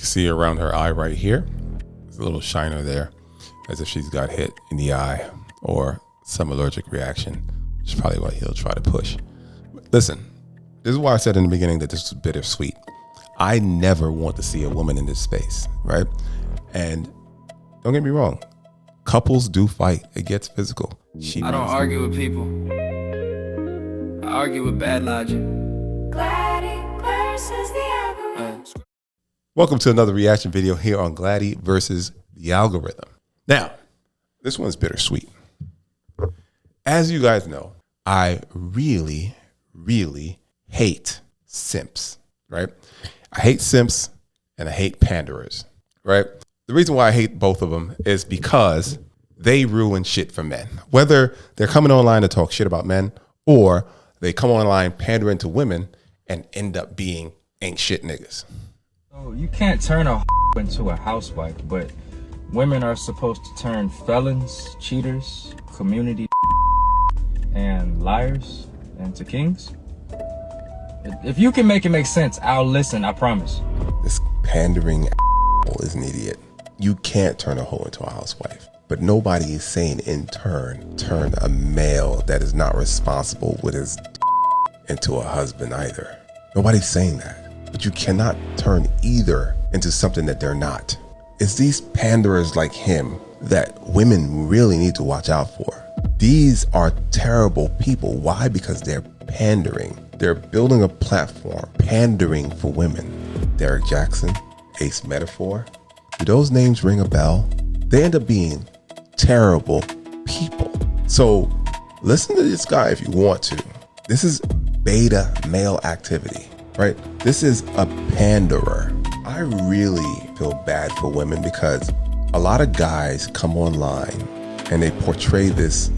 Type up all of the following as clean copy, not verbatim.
can see around her eye right here. There's a little shiner there, as if she's got hit in the eye or some allergic reaction, which is probably what he'll try to push. But listen, this is why I said in the beginning that this was bittersweet. I never want to see a woman in this space, right? And don't get me wrong, couples do fight. It gets physical. I don't argue with people. I argue with bad logic. Gladi versus the algorithm. Welcome to another reaction video here on Gladi versus the algorithm. Now, this one's bittersweet. As you guys know, I really hate simps, right? I hate simps and I hate panderers, right? The reason why I hate both of them is because they ruin shit for men. Whether they're coming online to talk shit about men or they come online pandering to women and end up being ain't shit niggas. So you can't turn a into a housewife, but women are supposed to turn felons, cheaters, community and liars into kings. If you can make it make sense, I'll listen, I promise. This pandering is an idiot. You can't turn a hoe into a housewife. But nobody is saying in turn a male that is not responsible with his into a husband either. Nobody's saying that. But you cannot turn either into something that they're not. It's these panderers like him that women really need to watch out for. These are terrible people. Why? Because they're pandering. They're building a platform pandering for women. Derek Jackson, Ace Metaphor. Do those names ring a bell? They end up being terrible people. So listen to this guy if you want to. This is beta male activity, right? This is a panderer. I really feel bad for women because a lot of guys come online and they portray this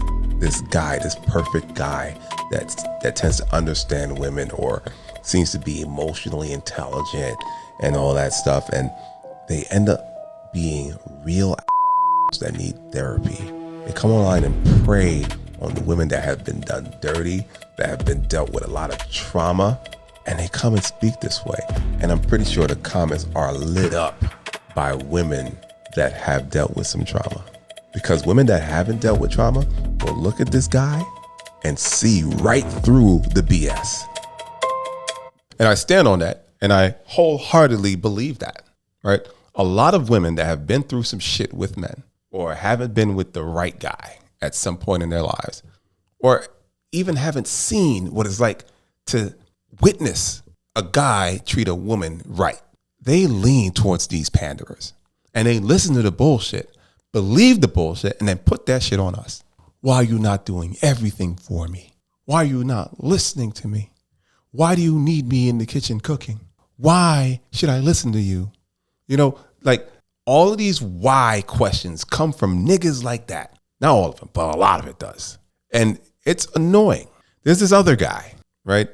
guy, this perfect guy that tends to understand women or seems to be emotionally intelligent and all that stuff, and they end up being real that need therapy. They come online and prey on the women that have been done dirty, that have been dealt with a lot of trauma, and they come and speak this way. And I'm pretty sure the comments are lit up by women that have dealt with some trauma. Because women that haven't dealt with trauma will look at this guy and see right through the BS. And I stand on that, and I wholeheartedly believe that, right? A lot of women that have been through some shit with men or haven't been with the right guy at some point in their lives, or even haven't seen what it's like to witness a guy treat a woman right, they lean towards these panderers and they listen to the bullshit, believe the bullshit, and then put that shit on us. Why are you not doing everything for me? Why are you not listening to me? Why do you need me in the kitchen cooking? Why should I listen to you? You know, like all of these why questions come from niggas like that. Not all of them, but a lot of it does. And it's annoying. There's this other guy, right,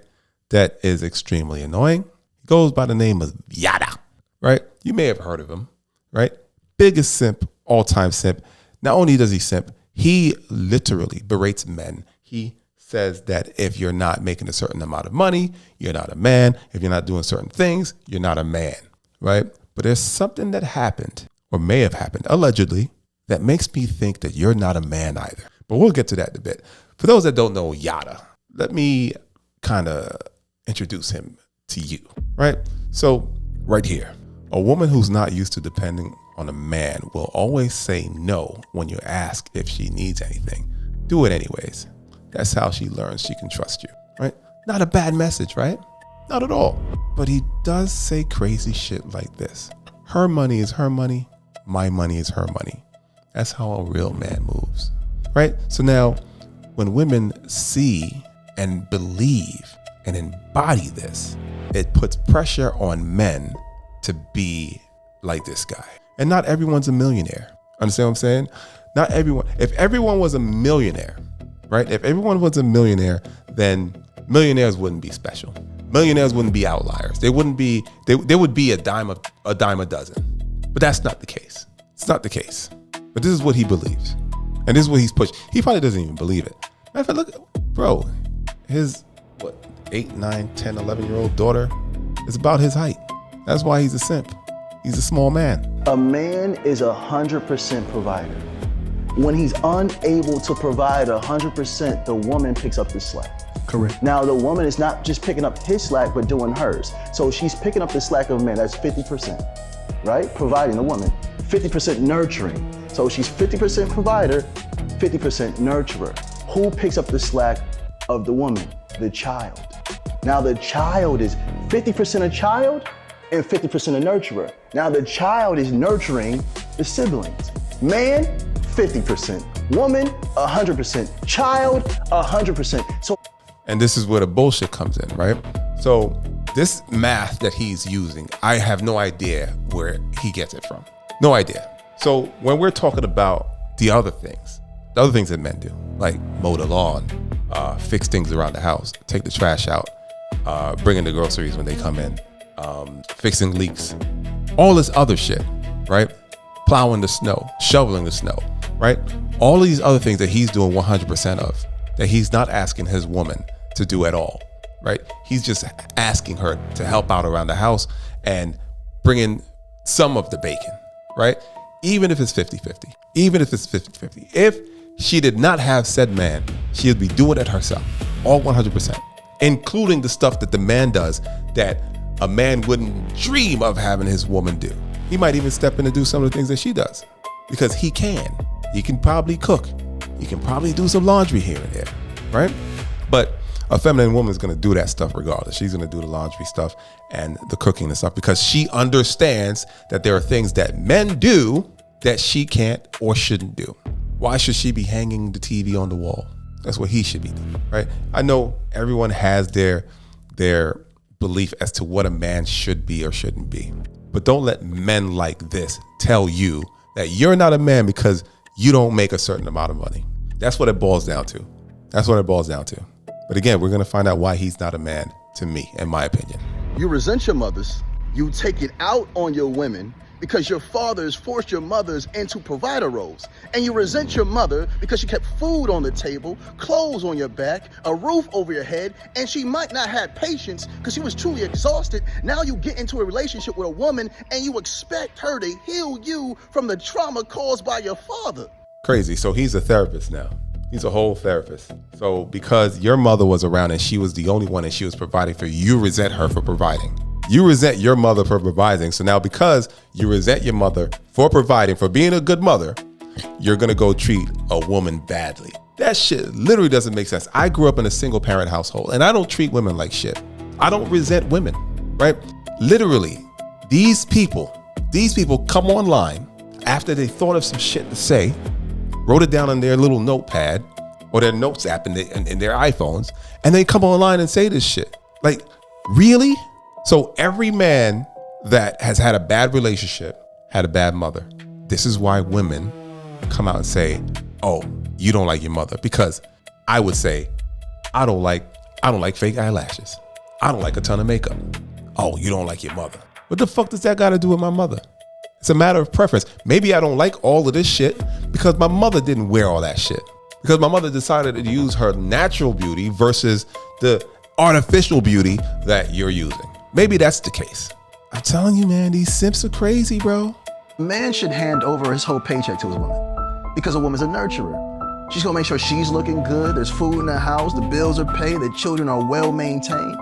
that is extremely annoying. He goes by the name of Yada, right? You may have heard of him, right? Biggest simp, all-time simp. Not only does he simp, he literally berates men. He says that if you're not making a certain amount of money, you're not a man. If you're not doing certain things, you're not a man, right? But there's something that happened or may have happened, allegedly, that makes me think that you're not a man either. But we'll get to that in a bit. For those that don't know Yada, let me kind of introduce him to you, right? So right here, a woman who's not used to depending on a man will always say no when you ask if she needs anything. Do it anyways. That's how she learns she can trust you, right? Not a bad message, right? Not at all. But he does say crazy shit like this. Her money is her money. My money is her money. That's how a real man moves, right? So now when women see and believe and embody this, it puts pressure on men to be like this guy. And not everyone's a millionaire. Understand what I'm saying? Not everyone. If everyone was a millionaire, right? If everyone was a millionaire, then millionaires wouldn't be special. Millionaires wouldn't be outliers. They wouldn't be. They would be a dime a dozen. But that's not the case. It's not the case. But this is what he believes, and this is what he's pushed. He probably doesn't even believe it. Matter of fact, look, bro, his 8, 9, 10, 11-year-old daughter is about his height. That's why he's a simp. He's a small man. A man is 100% provider. When he's unable to provide 100%, the woman picks up the slack. Correct. Now, the woman is not just picking up his slack, but doing hers. So she's picking up the slack of a man, that's 50%, right? Providing the woman. 50% nurturing. So she's 50% provider, 50% nurturer. Who picks up the slack of the woman? The child. Now the child is 50% a child and 50% a nurturer. Now the child is nurturing the siblings. Man, 50%. Woman, 100%. Child, 100%. So, and this is where the bullshit comes in, right? So this math that he's using, I have no idea where he gets it from. No idea. So when we're talking about the other things that men do, like mow the lawn, fix things around the house, take the trash out, bring in the groceries when they come in, fixing leaks, all this other shit, right? Plowing the snow, shoveling the snow, right? All of these other things that he's doing 100% of, that he's not asking his woman to do at all, right? He's just asking her to help out around the house and bring in some of the bacon, right? Even if it's 50-50, even if it's 50-50. If she did not have said man, she would be doing it herself, all 100%, including the stuff that the man does that a man wouldn't dream of having his woman do. He might even step in and do some of the things that she does because he can. He can probably cook. He can probably do some laundry here and there, right? But a feminine woman is going to do that stuff regardless. She's going to do the laundry stuff and the cooking and stuff because she understands that there are things that men do that she can't or shouldn't do. Why should she be hanging the TV on the wall? That's what he should be doing, right? I know everyone has their belief as to what a man should be or shouldn't be. But don't let men like this tell you that you're not a man because you don't make a certain amount of money. That's what it boils down to. That's what it boils down to. But again, we're going to find out why he's not a man to me, in my opinion. you resent your mothers, you take it out on your women because your fathers forced your mothers into provider roles. And you resent your mother because she kept food on the table, clothes on your back, a roof over your head, and she might not have patience because she was truly exhausted. Now you get into a relationship with a woman and you expect her to heal you from the trauma caused by your father. Crazy. So he's a therapist now. He's a whole therapist. So because your mother was around and she was the only one and she was providing for you, resent her for providing. You resent your mother for providing. So now because you resent your mother for providing, for being a good mother, you're going to go treat a woman badly. That shit literally doesn't make sense. I grew up in a single parent household and I don't treat women like shit. I don't resent women, right? Literally, these people come online after they thought of some shit to say, wrote it down on their little notepad or their notes app in their iPhones, and they come online and say this shit. Like, really? So every man that has had a bad relationship had a bad mother. This is why women come out and say, oh, you don't like your mother. Because I would say, I don't like fake eyelashes. I don't like a ton of makeup. Oh, you don't like your mother. What the fuck does that got to do with my mother? It's a matter of preference. Maybe I don't like all of this shit because my mother didn't wear all that shit. Because my mother decided to use her natural beauty versus the artificial beauty that you're using. Maybe that's the case. I'm telling you, man, these simps are crazy, bro. A man should hand over his whole paycheck to his woman because a woman's a nurturer. She's gonna make sure she's looking good, there's food in the house, the bills are paid, the children are well maintained.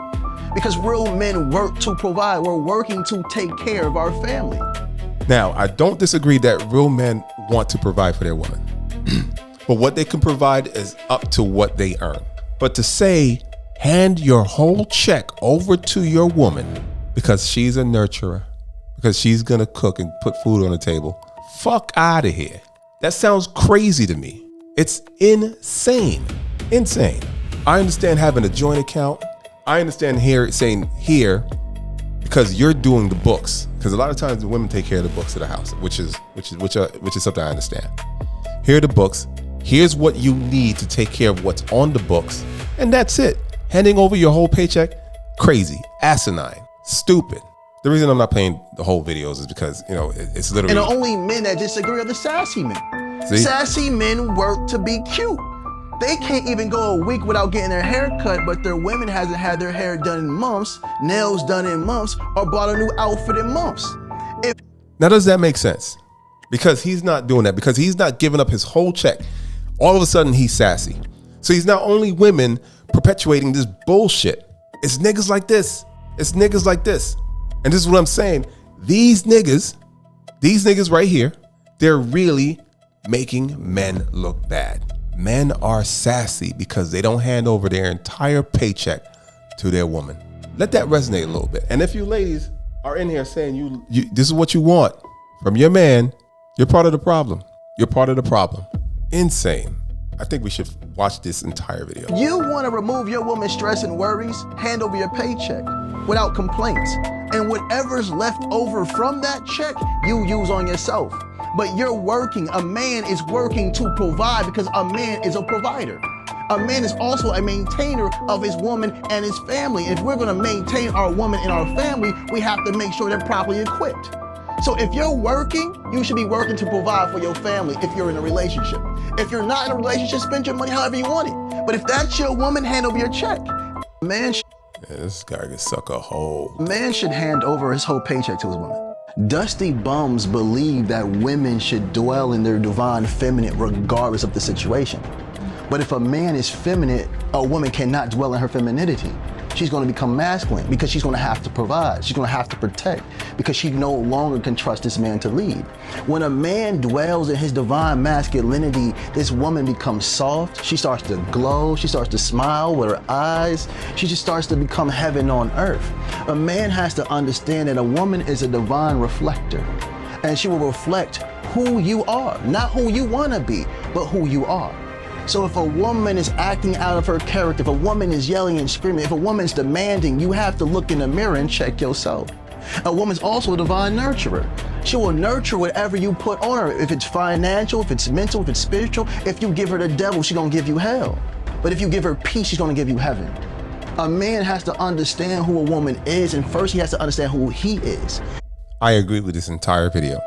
Because real men work to provide. We're working to take care of our family. Now, I don't disagree that real men want to provide for their woman. But what they can provide is up to what they earn. But to say, hand your whole check over to your woman because she's a nurturer, because she's gonna cook and put food on the table, fuck out of here. That sounds crazy to me. It's insane. Insane. I understand having a joint account. I understand saying here because you're doing the books. Because a lot of times the women take care of the books of the house, which is something I understand. Here are the books. Here's what you need to take care of what's on the books, and that's it. Handing over your whole paycheck, crazy, asinine, stupid. The reason I'm not playing the whole videos is because, you know, it's literally. And the only men that disagree are the sassy men. See? Sassy men work to be cute. They can't even go a week without getting their hair cut, but their women hasn't had their hair done in months, nails done in months, or bought a new outfit in months. If Now, does that make sense? Because he's not doing that, because he's not giving up his whole check. All of a sudden, he's sassy. So he's not only women perpetuating this bullshit. It's niggas like this. It's niggas like this. And this is what I'm saying. These niggas right here, they're really making men look bad. Men are sassy because they don't hand over their entire paycheck to their woman. Let that resonate a little bit. And if you ladies are in here saying you this is what you want from your man, you're part of the problem. You're part of the problem. Insane. I think we should watch this entire video. You want to remove your woman's stress and worries, hand over your paycheck without complaints. And whatever's left over from that check, you use on yourself. But you're working. A man is working to provide because a man is a provider. A man is also a maintainer of his woman and his family. If we're going to maintain our woman and our family, we have to make sure they're properly equipped. So if you're working, you should be working to provide for your family if you're in a relationship. If you're not in a relationship, spend your money however you want it. But if that's your woman, hand over your check. This guy can suck a whole. Man should hand over his whole paycheck to his woman. Dusty bums believe that women should dwell in their divine feminine regardless of the situation. But if a man is feminine, a woman cannot dwell in her femininity. She's going to become masculine because she's going to have to provide. She's going to have to protect because she no longer can trust this man to lead. When a man dwells in his divine masculinity, this woman becomes soft. She starts to glow. She starts to smile with her eyes. She just starts to become heaven on earth. A man has to understand that a woman is a divine reflector, and she will reflect who you are, not who you want to be, but who you are. So if a woman is acting out of her character, if a woman is yelling and screaming, if a woman is demanding, you have to look in the mirror and check yourself. A woman's also a divine nurturer. She will nurture whatever you put on her. If it's financial, if it's mental, if it's spiritual. If you give her the devil, she's gonna give you hell. But if you give her peace, she's gonna give you heaven. A man has to understand who a woman is, and first he has to understand who he is. I agree with this entire video.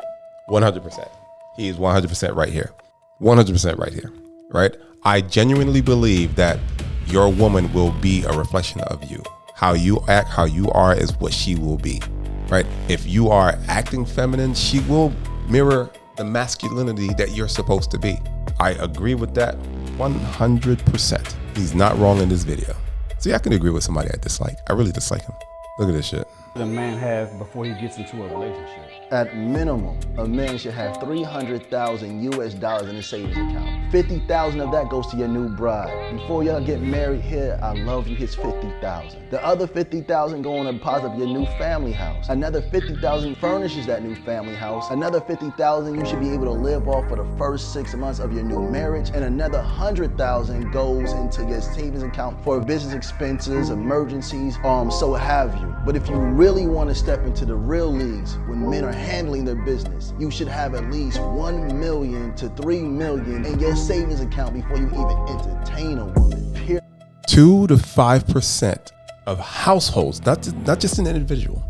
100%. He is 100% right here. 100% right here. Right? I genuinely believe that your woman will be a reflection of you. How you act, how you are is what she will be, right? If you are acting feminine, she will mirror the masculinity that you're supposed to be. I agree with that 100%. He's not wrong in this video. See, I can agree with somebody I dislike. I really dislike him. Look at this shit. The man have before he gets into a relationship? At minimum, a man should have $300,000 US in his savings account. 50,000 of that goes to your new bride. Before y'all get married, here, I love you, here's 50,000. The other 50,000 go on a deposit of your new family house. Another 50,000 furnishes that new family house. Another 50,000 you should be able to live off for the first 6 months of your new marriage. And another 100,000 goes into your savings account for business expenses, emergencies, so have you. But if you really want to step into the real leagues, when men are handling their business, you should have at least 1 million to 3 million in your savings account before you even entertain a woman. 2 to 5% of households, not just an individual,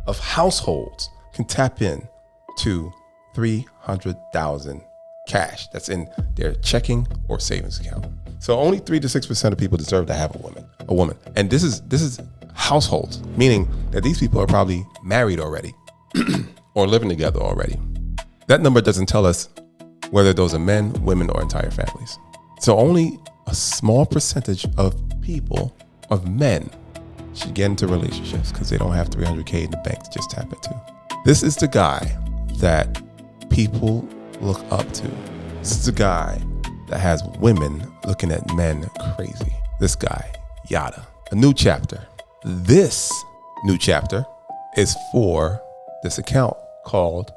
of households can tap in to 300,000 cash that's in their checking or savings account. So only 3 to 6% of people deserve to have a woman. And this is households, meaning that these people are probably married already or living together already. That number doesn't tell us whether those are men, women, or entire families. So only a small percentage of people, of men, should get into relationships because they don't have 300K in the bank to just tap into. This is the guy that people look up to. This is the guy that has women looking at men crazy. This guy, Yada. A new chapter. This new chapter is for this account called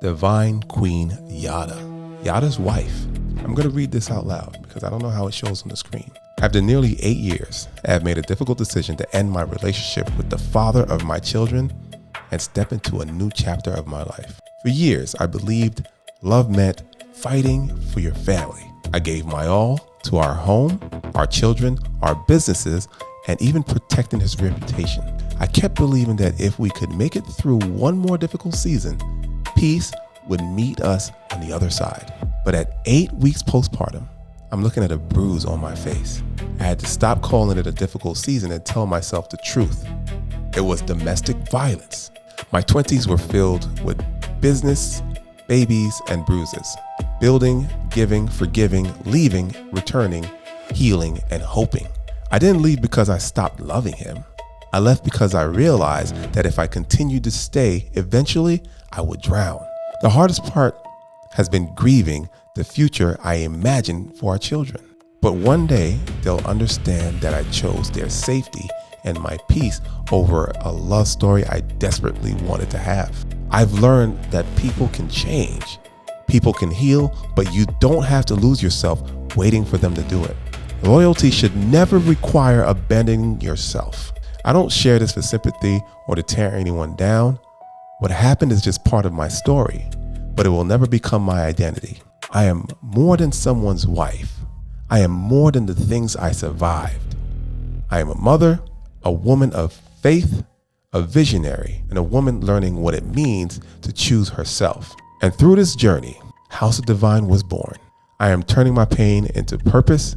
Divine Queen Yada. Yada's wife. I'm going to read this out loud because I don't know how it shows on the screen. After nearly 8 years, I have made a difficult decision to end my relationship with the father of my children and step into a new chapter of my life. For years, I believed love meant fighting for your family. I gave my all to our home, our children, our businesses, and even protecting his reputation. I kept believing that if we could make it through one more difficult season, peace would meet us on the other side. But at 8 weeks postpartum, I'm looking at a bruise on my face. I had to stop calling it a difficult season and tell myself the truth. It was domestic violence. My 20s were filled with business, babies, and bruises. Building, giving, forgiving, leaving, returning, healing, and hoping. I didn't leave because I stopped loving him. I left because I realized that if I continued to stay, eventually I would drown. The hardest part has been grieving the future I imagine for our children. But one day they'll understand that I chose their safety and my peace over a love story I desperately wanted to have. I've learned that people can change, people can heal, but you don't have to lose yourself waiting for them to do it. Loyalty should never require abandoning yourself. I don't share this for sympathy or to tear anyone down. What happened is just part of my story, but it will never become my identity. I am more than someone's wife. I am more than the things I survived. I am a mother, a woman of faith, a visionary, and a woman learning what it means to choose herself. And through this journey, House of Divine was born. I am turning my pain into purpose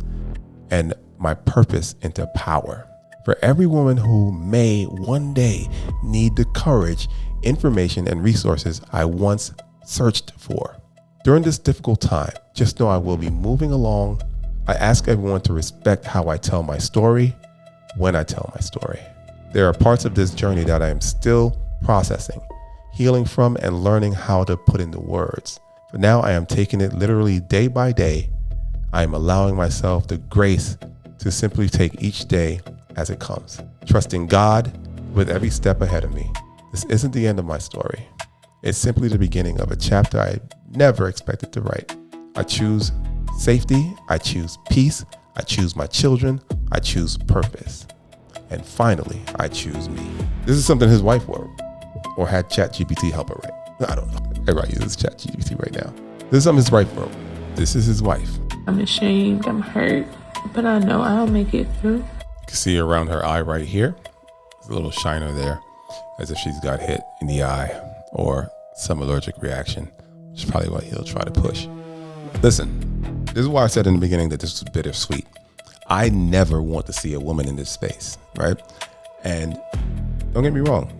and my purpose into power. For every woman who may one day need the courage, information, and resources I once searched for. During this difficult time, just know I will be moving along. I ask everyone to respect how I tell my story when I tell my story. There are parts of this journey that I am still processing, healing from, and learning how to put into words. For now, I am taking it literally day by day. I am allowing myself the grace to simply take each day as it comes, trusting God with every step ahead of me. This isn't the end of my story. It's simply the beginning of a chapter I never expected to write. I choose safety, I choose peace, I choose my children, I choose purpose. And finally, I choose me. This is something his wife wrote, or had ChatGPT help her write. I don't know. Everybody uses ChatGPT right now. This is something his wife wrote. This is his wife. I'm ashamed, I'm hurt, but I know I'll make it through. You can see around her eye right here. There's a little shiner there, as if she's got hit in the eye or some allergic reaction, which is probably what he'll try to push. Listen, this is why I said in the beginning that this was bittersweet. I never want to see a woman in this space, right? And don't get me wrong,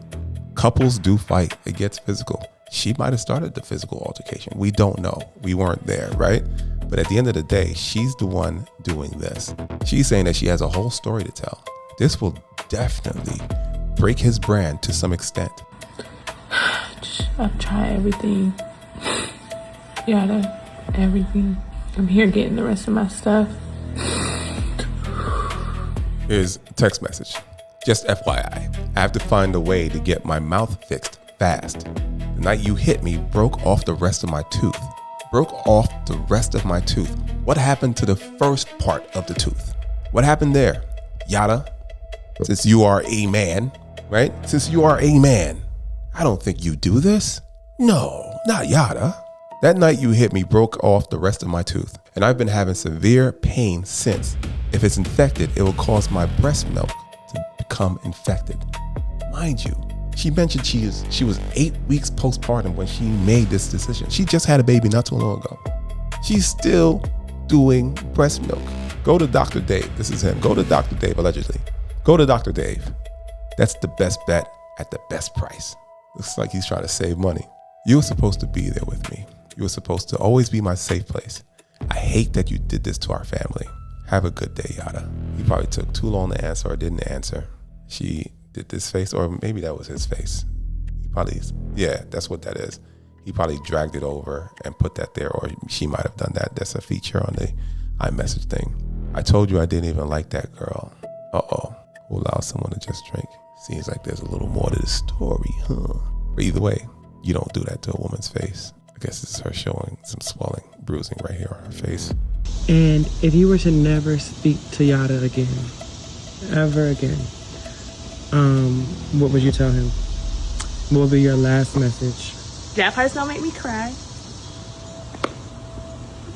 couples do fight. It gets physical. She might have started the physical altercation. We don't know. We weren't there, right? But at the end of the day, she's the one doing this. She's saying that she has a whole story to tell. This will definitely break his brand to some extent. I've tried everything. Everything. I'm here getting the rest of my stuff. Here's a text message. Just FYI, I have to find a way to get my mouth fixed fast. The night you hit me broke off the rest of my tooth. What happened to the first part of the tooth? What happened there? Yada. Since you are a man, right? Since you are a man, I don't think you do this. No, not yada. That night you hit me broke off the rest of my tooth, and I've been having severe pain since. If it's infected, it will cause my breast milk to become infected. Mind you, she mentioned she was 8 weeks postpartum when she made this decision. She just had a baby not too long ago. She's still doing breast milk. Go to Dr. Dave. This is him. Go to Dr. Dave, allegedly. Go to Dr. Dave. That's the best bet at the best price. Looks like he's trying to save money. You were supposed to be there with me. You were supposed to always be my safe place. I hate that you did this to our family. Have a good day, Yada. He probably took too long to answer or didn't answer. She did this face, or maybe that was his face. He probably, yeah, that's what that is. He probably dragged it over and put that there, or she might have done that. That's a feature on the iMessage thing. I told you I didn't even like that girl. Uh-oh. Who allows someone to just drink? Seems like there's a little more to the story, huh? But either way, you don't do that to a woman's face. I guess this is her showing some swelling, bruising right here on her face. And if you were to never speak to Yada again, ever again, what would you tell him? What would be your last message? That part's gonna make me cry.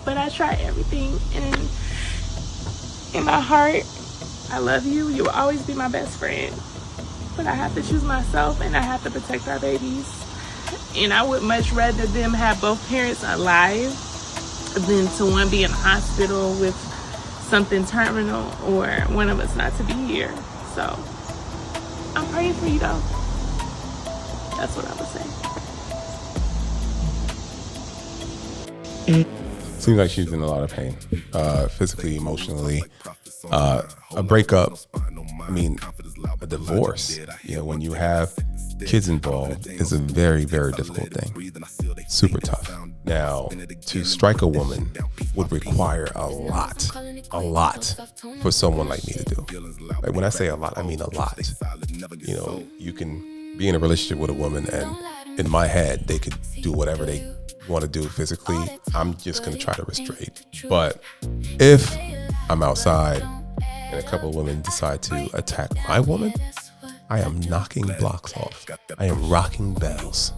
But I try everything, and in my heart, I love you. You will always be my best friend. But I have to choose myself, and I have to protect our babies. And I would much rather them have both parents alive than to one be in a hospital with something terminal or one of us not to be here. So I'm praying for you though. That's what I would say. Seems like she's in a lot of pain, physically, emotionally. A breakup, I mean, a divorce, when you have kids involved is a very, very difficult thing. Super tough. Now, to strike a woman would require a lot for someone like me to do. Like when I say a lot, I mean a lot. You can be in a relationship with a woman and in my head, they could do whatever they want to do physically. I'm just going to try to restrain. But if I'm outside and a couple of women decide to attack my woman, I am knocking blocks off. I am rocking bells.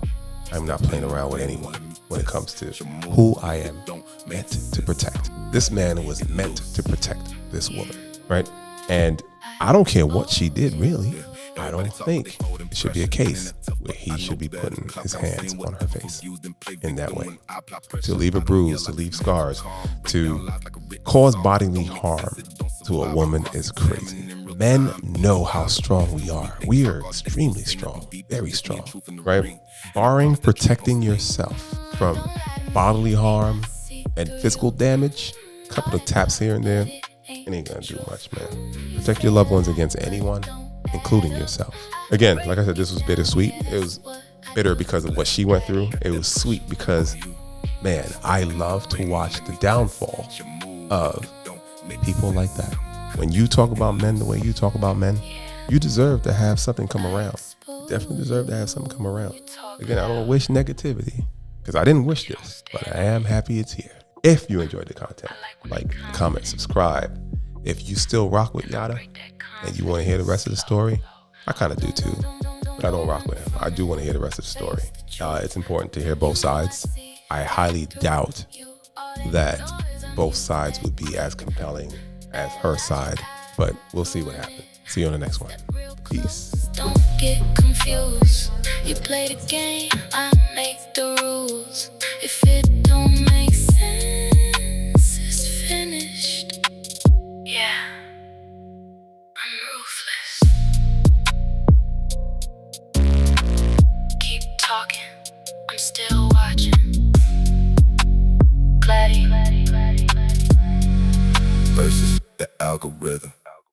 I'm not playing around with anyone when it comes to who I am meant to protect. This man was meant to protect this woman, right? And I don't care what she did, really. I don't think it should be a case where he should be putting his hands on her face in that way. To leave a bruise, to leave scars, to cause bodily harm to a woman is crazy. Men know how strong we are. We are extremely strong, very strong, right? Barring protecting yourself from bodily harm and physical damage, a couple of taps here and there, it ain't gonna do much, man. Protect your loved ones against anyone, including yourself. Again, like I said, this was bittersweet. It was bitter because of what she went through. It was sweet because, man, I love to watch the downfall of people like that. When you talk about men the way you talk about men, you deserve to have something come around. You definitely deserve to have something come around. Again, I don't wish negativity because I didn't wish this, but I am happy it's here. If you enjoyed the content, like, comment, subscribe. If you still rock with Yada and you want to hear the rest of the story, I kind of do too, but I don't rock with him. I do want to hear the rest of the story. It's important to hear both sides. I highly doubt that both sides would be as compelling as her side, but we'll see what happens. See you on the next one. Peace. Don't get confused. You play the game, I make the rules. If it don't make sense, it's finished. Yeah, I'm ruthless. Keep talking, I'm still watching. Gladi versus the algorithm.